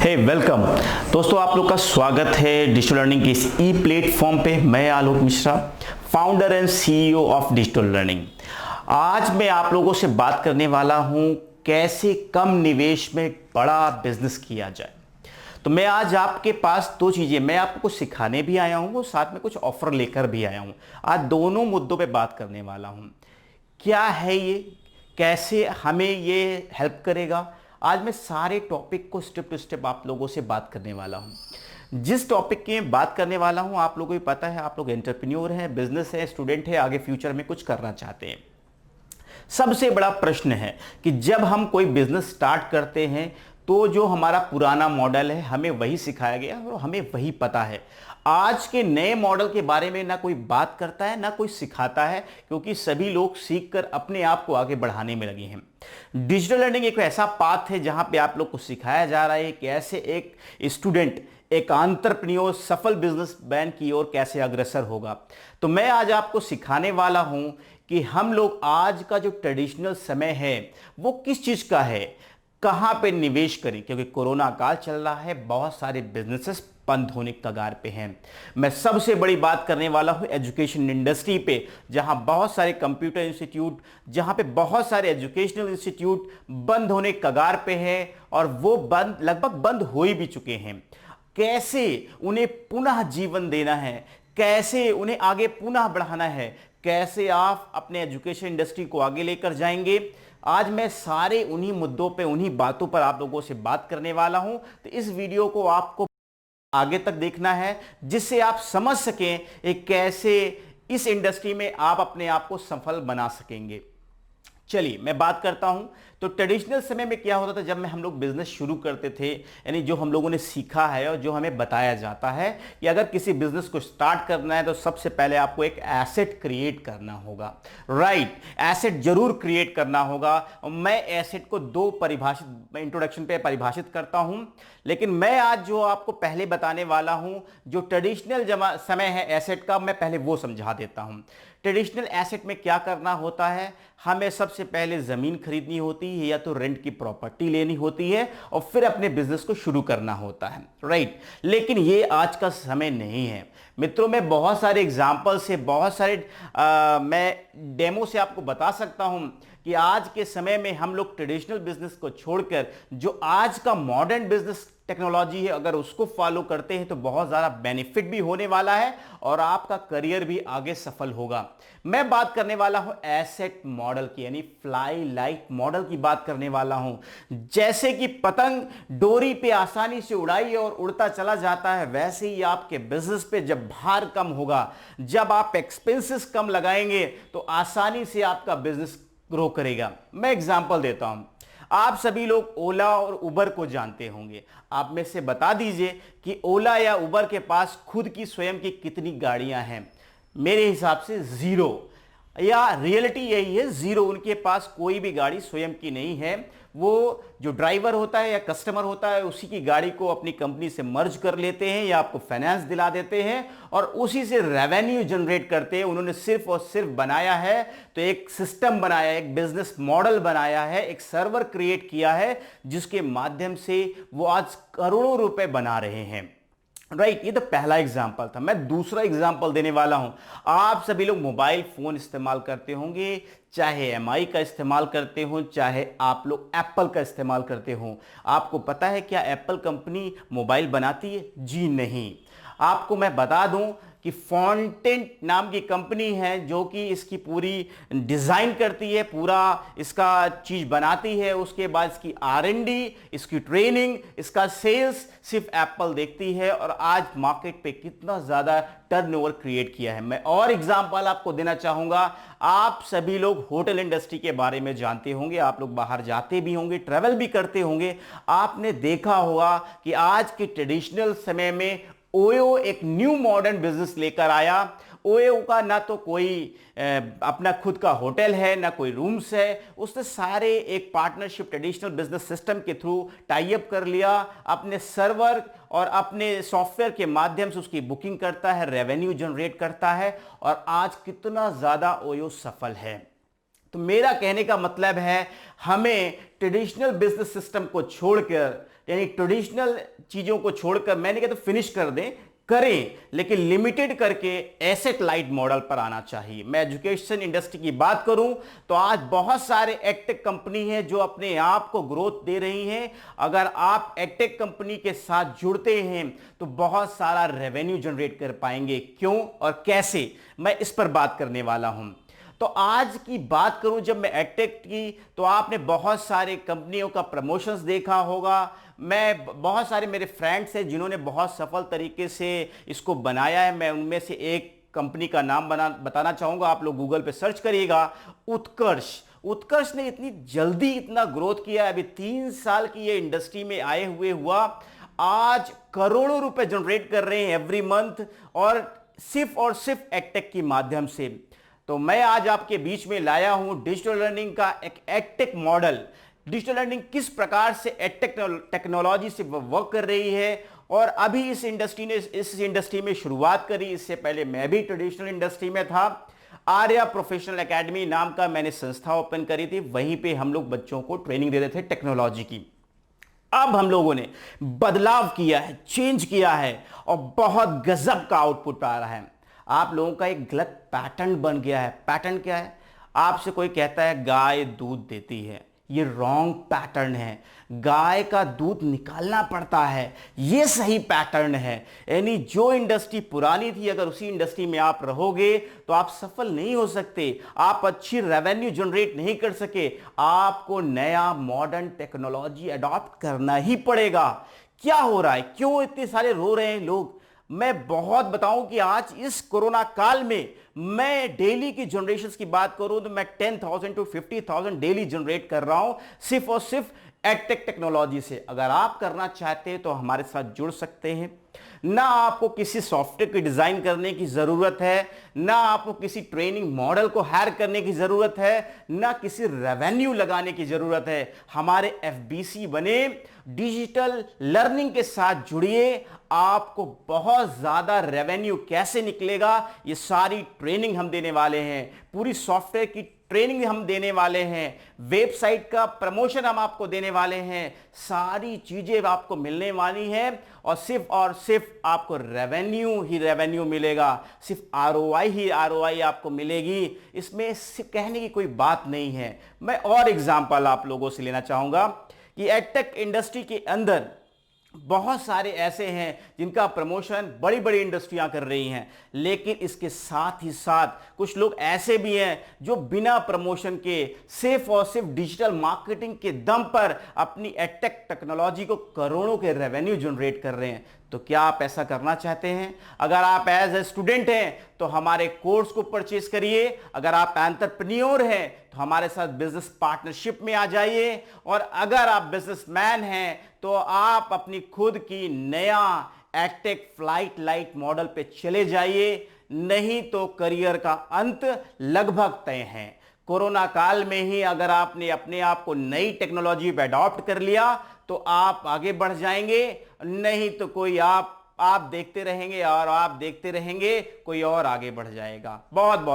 हे welcome दोस्तों, आप लोग का स्वागत है डिजिटल लर्निंग के इस ई प्लेटफॉर्म पे। मैं Alok Mishra, founder and CEO of digital learning. आज मैं आप लोगों से बात करने वाला हूं कैसे कम निवेश में बड़ा बिजनेस किया जाए। तो मैं आज आपके पास दो चीजें, मैं आपको कुछ सिखाने भी आया हूं और साथ में कुछ ऑफर लेकर भी आया हूं। आज दोनों मुद्दों पे बात करने वाला हूं। क्या है ये, कैसे हमें ये हेल्प करेगा। आज मैं सारे टॉपिक को स्टेप टू स्टेप आप लोगों से बात करने वाला हूं। जिस टॉपिक की बात करने वाला हूं, आप लोगों को पता है, आप लोग एंटरप्रेन्योर हैं, बिजनेस है, स्टूडेंट है, आगे फ्यूचर में कुछ करना चाहते हैं। सबसे बड़ा प्रश्न है कि जब हम कोई बिजनेस स्टार्ट करते हैं तो जो हमारा पुराना मॉडल है हमें वही सिखाया गया और हमें वही पता है। आज के नए मॉडल के बारे में ना कोई बात करता है ना कोई सिखाता है, क्योंकि सभी लोग सीखकर अपने आप को आगे बढ़ाने में लगे हैं। डिजिटल लर्निंग एक ऐसा पाथ है जहां पे आप लोग को सिखाया जा रहा है कि कैसे एक स्टूडेंट एक एंटरप्रेन्योर सफल बिजनेसमैन की ओर कैसे अग्रसर होगा। तो मैं आज आपको सिखाने वाला हूं कि हम लोग आज का जो ट्रेडिशनल समय है वो किस चीज का है, कहां पे निवेश करें, क्योंकि कोरोना काल चल रहा है, बहुत सारे बिजनेसेस बंद होने के कगार पे हैं। मैं सबसे बड़ी बात करने वाला हूं एजुकेशन इंडस्ट्री पे, जहां बहुत सारे कंप्यूटर इंस्टीट्यूट, जहां पे बहुत सारे एजुकेशनल इंस्टीट्यूट बंद होने के कगार पे हैं और वो बंद लगभग बंद हो ही भी चुके हैं। कैसे उन्हें पुनः जीवन देना है, कैसे उन्हें आगे पुनः बढ़ाना है, कैसे आप अपने एजुकेशन इंडस्ट्री को आगे लेकर जाएंगे। आज मैं सारे उन्हीं मुद्दों पे, उन्हीं बातों पर आप लोगों से बात करने वाला हूं। तो इस वीडियो को आपको आगे तक देखना है जिससे आप समझ सकें एक कैसे इस इंडस्ट्री में आप अपने आप को सफल बना सकेंगे। चलिए मैं बात करता हूं। तो ट्रेडिशनल समय में क्या होता था, जब हम लोग बिजनेस शुरू करते थे, यानी जो हम लोगों ने सीखा है और जो हमें बताया जाता है कि अगर किसी बिजनेस को स्टार्ट करना है तो सबसे पहले आपको एक एसेट क्रिएट करना होगा। राइट, एसेट जरूर क्रिएट करना होगा। मैं एसेट को दो परिभाषित इंट्रोडक्शन पे परिभाषित करता हूं, लेकिन मैं आज जो आपको पहले बताने वाला हूं, जो ट्रेडिशनल समय है एसेट का, मैं पहले वो समझा देता हूं। ट्रेडिशनल एसेट में क्या करना होता है, हमें सबसे पहले जमीन खरीदनी होती है या तो रेंट की प्रॉपर्टी लेनी होती है और फिर अपने बिजनेस को शुरू करना होता है। राइट, लेकिन ये आज का समय नहीं है मित्रों। मैं बहुत सारे एग्जाम्पल से, बहुत सारे मैं डेमो से आपको बता सकता हूं कि आज के समय में हम लोग ट्रेडिशनल बिजनेस को छोड़कर जो आज का मॉडर्न बिजनेस टेक्नोलॉजी है, अगर उसको फॉलो करते हैं तो बहुत ज़्यादा बेनिफिट भी होने वाला है और आपका करियर भी आगे सफल होगा। मैं बात करने वाला हूं एसेट मॉडल की, यानी फ्लाई लाइट मॉडल की बात करने वाला हूं। जैसे कि पतंग डोरी पे आसानी से उड़ाई और उड़ता चला जाता है, वैसे ही आपके बिजनेस पे जब भार कम होगा, जब आप एक्सपेंसेस कम लगाएंगे तो आसानी से आपका बिजनेस ग्रो करेगा। मैं एग्जांपल देता हूं। आप सभी लोग ओला और उबर को जानते होंगे। आप में से बता दीजिए कि ओला या उबर के पास खुद की स्वयं की कितनी गाड़ियां हैं। मेरे हिसाब से जीरो, या रियलिटी यही है, जीरो। उनके पास कोई भी गाड़ी स्वयं की नहीं है। वो जो ड्राइवर होता है या कस्टमर होता है, उसी की गाड़ी को अपनी कंपनी से मर्ज कर लेते हैं या आपको फाइनेंस दिला देते हैं और उसी से रेवेन्यू जनरेट करते हैं। उन्होंने सिर्फ और सिर्फ बनाया है तो एक सिस्टम बनाया है, एक बिजनेस मॉडल बनाया है, एक सर्वर क्रिएट किया है जिसके माध्यम से वो आज करोड़ों रुपए बना रहे हैं। राइट, ये तो पहला एग्जाम्पल था। मैं दूसरा एग्जाम्पल देने वाला हूं। आप सभी लोग मोबाइल फोन इस्तेमाल करते होंगे, चाहे एमआई का इस्तेमाल करते हो, चाहे आप लोग एप्पल का इस्तेमाल करते हो। आपको पता है क्या एप्पल कंपनी मोबाइल बनाती है? जी नहीं। आपको मैं बता दूं कि फॉन्टेंट नाम की कंपनी है जो कि इसकी पूरी डिज़ाइन करती है, पूरा इसका चीज़ बनाती है। उसके बाद इसकी R&D, इसकी ट्रेनिंग, इसका सेल्स सिर्फ एप्पल देखती है और आज मार्केट पे कितना ज़्यादा टर्नओवर क्रिएट किया है। मैं और एग्जांपल आपको देना चाहूँगा। आप सभी लोग होटल इंडस्ट्री के बारे में जानते होंगे, आप लोग बाहर जाते भी होंगे, ट्रैवल भी करते होंगे। आपने देखा होगा कि आज के ट्रेडिशनल समय में ओयो एक न्यू मॉडर्न बिजनेस लेकर आया। ओयो का ना तो कोई अपना खुद का होटल है, ना कोई रूम्स है। उसने सारे एक पार्टनरशिप ट्रेडिशनल बिजनेस सिस्टम के थ्रू टाई अप कर लिया। अपने सर्वर और अपने सॉफ्टवेयर के माध्यम से उसकी बुकिंग करता है, रेवेन्यू जनरेट करता है और आज कितना ज्यादा ओयो सफल है। तो मेरा कहने का मतलब है हमें ट्रेडिशनल बिजनेस सिस्टम को छोड़कर, यानी ट्रेडिशनल चीजों को छोड़कर, मैंने कहा तो फिनिश कर दें, करें, लेकिन लिमिटेड करके एसेट लाइट मॉडल पर आना चाहिए। मैं एजुकेशन इंडस्ट्री की बात करूं तो आज बहुत सारे एडटेक कंपनी हैं जो अपने आप को ग्रोथ दे रही हैं। अगर आप एडटेक कंपनी के साथ जुड़ते हैं तो बहुत सारा रेवेन्यू जनरेट कर पाएंगे। क्यों और कैसे, मैं इस पर बात करने वाला हूं। तो आज की बात करूं जब मैं एडटेक की, तो आपने बहुत सारे कंपनियों का प्रमोशंस देखा होगा। मैं बहुत सारे मेरे फ्रेंड्स हैं जिन्होंने बहुत सफल तरीके से इसको बनाया है। मैं उनमें से एक कंपनी का नाम बताना चाहूंगा, आप लोग गूगल पे सर्च करिएगा, उत्कर्ष। उत्कर्ष ने इतनी जल्दी इतना ग्रोथ किया, अभी 3 साल की ये इंडस्ट्री में आए हुए हुआ, आज करोड़ों रुपए जनरेट कर रहे हैं एवरी मंथ, और सिर्फ एडटेक के माध्यम से। तो मैं आज आपके बीच में लाया हूं डिजिटल लर्निंग का एक एडटेक मॉडल। डिजिटल लर्निंग किस प्रकार से एडटेक टेक्नोलॉजी से वर्क कर रही है, और अभी इस इंडस्ट्री में शुरुआत करी। इससे पहले मैं भी ट्रेडिशनल इंडस्ट्री में था। आर्या प्रोफेशनल एकेडमी नाम का मैंने संस्था ओपन करी थी, वहीं पे हम लोग बच्चों को ट्रेनिंग देते थे टेक्नोलॉजी की। अब हम लोगों ने बदलाव किया है, चेंज किया है, और बहुत गजब का आउटपुट आ रहा है। आप लोगों का एक गलत पैटर्न बन गया है। पैटर्न क्या है? आपसे कोई कहता है गाय दूध देती है, ये रॉन्ग पैटर्न है। गाय का दूध निकालना पड़ता है, ये सही पैटर्न है। यानी जो इंडस्ट्री पुरानी थी, अगर उसी इंडस्ट्री में आप रहोगे तो आप सफल नहीं हो सकते, आप अच्छी रेवेन्यू जनरेट नहीं कर सके। आपको नया मॉडर्न टेक्नोलॉजी अडॉप्ट करना ही पड़ेगा। क्या हो रहा है, क्यों इतने सारे रो रहे हैं लोग? मैं बहुत बताऊं कि आज इस कोरोना काल में मैं डेली की जनरेशन की बात करूं तो मैं 10,000 to 50,000 डेली जनरेट कर रहा हूं, सिर्फ और सिर्फ एडटेक टेक्नोलॉजी से। अगर आप करना चाहते हैं तो हमारे साथ जुड़ सकते हैं। ना आपको किसी सॉफ्टवेयर की डिजाइन करने की जरूरत है, ना आपको किसी ट्रेनिंग मॉडल को हायर करने की जरूरत है, ना किसी रेवेन्यू लगाने की जरूरत है। हमारे एफबीसी बने, डिजिटल लर्निंग के साथ जुड़िए। आपको बहुत ज्यादा रेवेन्यू कैसे निकलेगा, ये सारी ट्रेनिंग हम देने वाले हैं। पूरी सॉफ्टवेयर की ट्रेनिंग हम देने वाले हैं, वेबसाइट का प्रमोशन हम आपको देने वाले हैं। सारी चीजें आपको मिलने वाली हैं, और सिर्फ आपको रेवेन्यू ही रेवेन्यू मिलेगा, सिर्फ आरओआई ही आरओआई आपको मिलेगी। इसमें कहने की कोई बात नहीं है। मैं और एग्जांपल आप लोगों से लेना चाहूंगा कि एडटेक इंडस्ट्री के अंदर बहुत सारे ऐसे हैं जिनका प्रमोशन बड़ी बड़ी इंडस्ट्रियां कर रही हैं, लेकिन इसके साथ ही साथ कुछ लोग ऐसे भी हैं जो बिना प्रमोशन के सिर्फ और सिर्फ डिजिटल मार्केटिंग के दम पर अपनी एडटेक टेक्नोलॉजी को करोड़ों के रेवेन्यू जनरेट कर रहे हैं। तो क्या आप ऐसा करना चाहते हैं? अगर आप एज ए स्टूडेंट हैं तो हमारे कोर्स को परचेज करिए। अगर आप एंटरप्रेन्योर हैं तो हमारे साथ बिजनेस पार्टनरशिप में आ जाइए। और अगर आप बिजनेसमैन हैं तो आप अपनी खुद की नया एडटेक फ्लाइट लाइट मॉडल पे चले जाइए, नहीं तो करियर का अंत लगभग तय है। कोरोना काल में ही अगर आपने अपने आप को नई टेक्नोलॉजी पे अडॉप्ट कर लिया तो आप आगे बढ़ जाएंगे, नहीं तो कोई आप देखते रहेंगे और आप देखते रहेंगे, कोई और आगे बढ़ जाएगा। बहुत बहुत